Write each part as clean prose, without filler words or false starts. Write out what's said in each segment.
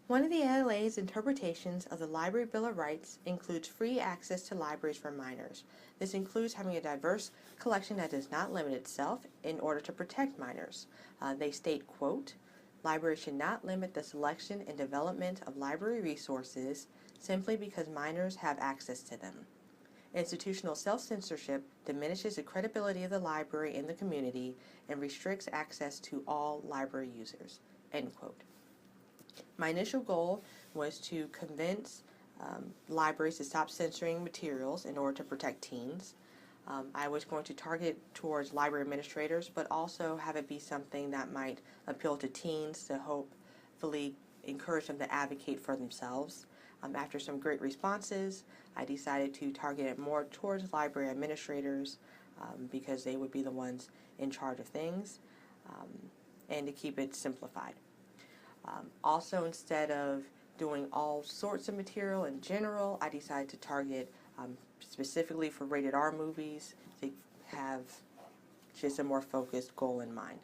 One of the ALA's interpretations of the Library Bill of Rights includes free access to libraries for minors. This includes having a diverse collection that does not limit itself in order to protect minors. They state, quote, "Libraries should not limit the selection and development of library resources simply because minors have access to them. Institutional self-censorship diminishes the credibility of the library in the community and restricts access to all library users." End quote. My initial goal was to convince libraries to stop censoring materials in order to protect teens. I was going to target towards library administrators, but also have it be something that might appeal to teens to hopefully encourage them to advocate for themselves. After some great responses, I decided to target it more towards library administrators because they would be the ones in charge of things, and to keep it simplified. Also, instead of doing all sorts of material in general, I decided to target specifically for rated R movies to have just a more focused goal in mind.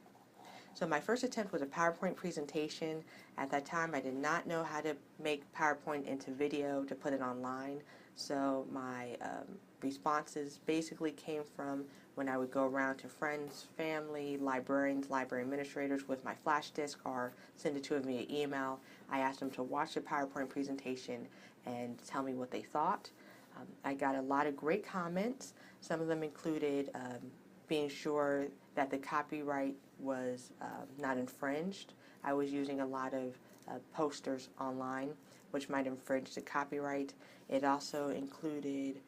So my first attempt was a PowerPoint presentation. At that time, I did not know how to make PowerPoint into video to put it online. So my responses basically came from when I would go around to friends, family, librarians, library administrators with my flash disk or send it to them via email. I asked them to watch the PowerPoint presentation and tell me what they thought. I got a lot of great comments. Some of them included being sure that the copyright was not infringed. I was using a lot of posters online which might infringe the copyright. It also included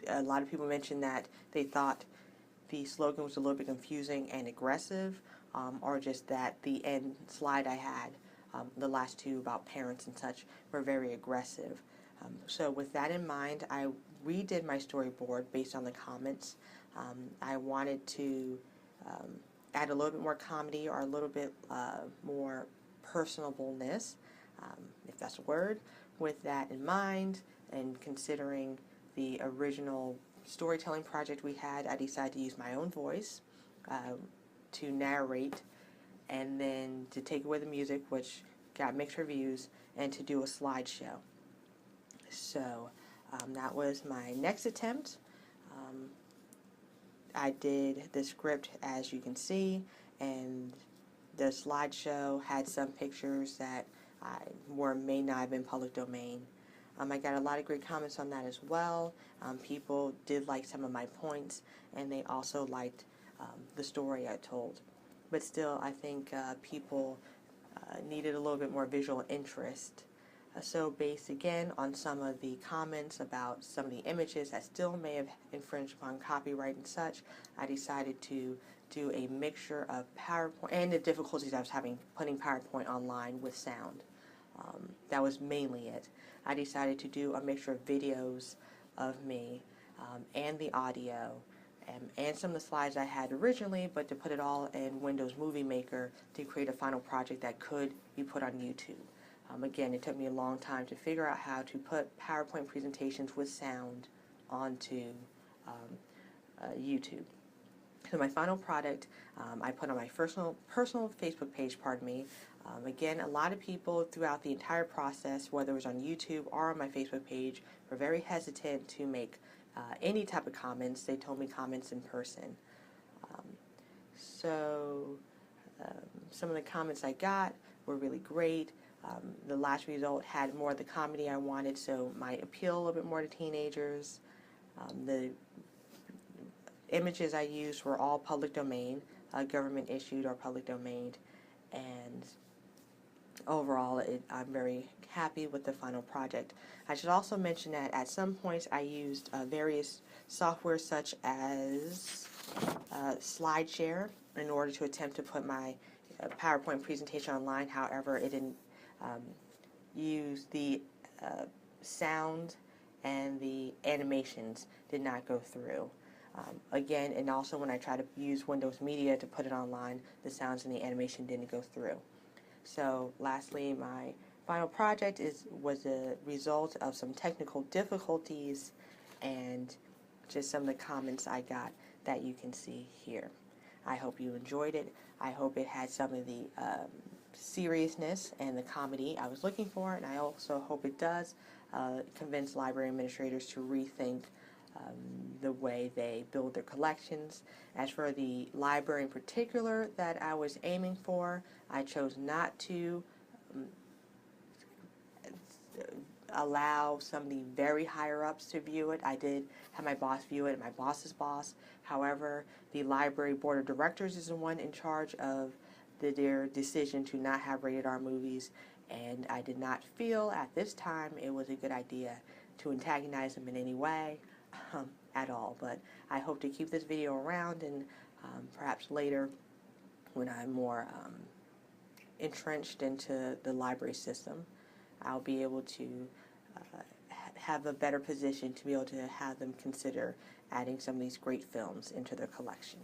a lot of people mentioned that they thought the slogan was a little bit confusing and aggressive, or just that the end slide I had, the last two about parents and such, were very aggressive. So with that in mind, I redid my storyboard based on the comments. I wanted to add a little bit more comedy or a little bit more personableness, if that's a word. With that in mind, and considering the original storytelling project we had, I decided to use my own voice to narrate, and then to take away the music, which got mixed reviews, and to do a slideshow. So that was my next attempt. I did the script as you can see, and the slideshow had some pictures that may not have been public domain. I got a lot of great comments on that as well. People did like some of my points, and they also liked the story I told. But still, I think people needed a little bit more visual interest. So based again on some of the comments about some of the images that still may have infringed upon copyright and such, I decided to do a mixture of PowerPoint and the difficulties I was having putting PowerPoint online with sound. That was mainly it. I decided to do a mixture of videos of me and the audio and some of the slides I had originally, but to put it all in Windows Movie Maker to create a final project that could be put on YouTube. Again, it took me a long time to figure out how to put PowerPoint presentations with sound onto YouTube. So my final product I put on my personal Facebook page, again, a lot of people throughout the entire process, whether it was on YouTube or on my Facebook page, were very hesitant to make any type of comments. They told me comments in person. Some of the comments I got were really great. The last result had more of the comedy I wanted, so might appeal a little bit more to teenagers. The images I used were all public domain, government issued or public domain, and overall I'm very happy with the final project. I should also mention that at some points I used various software such as SlideShare in order to attempt to put my PowerPoint presentation online. However, it didn't use the sound, and the animations did not go through. Again, and also when I tried to use Windows Media to put it online, the sounds and the animation didn't go through. So lastly, my final project was a result of some technical difficulties and just some of the comments I got that you can see here. I hope you enjoyed it. I hope it had some of the seriousness and the comedy I was looking for, and I also hope it does convince library administrators to rethink the way they build their collections. As for the library in particular that I was aiming for, I chose not to allow some of the very higher ups to view it. I did have my boss view it, my boss's boss. However, the library board of directors is the one in charge of their decision to not have rated R movies, and I did not feel at this time it was a good idea to antagonize them in any way at all. But I hope to keep this video around, and perhaps later when I'm more entrenched into the library system, I'll be able to have a better position to be able to have them consider adding some of these great films into their collection.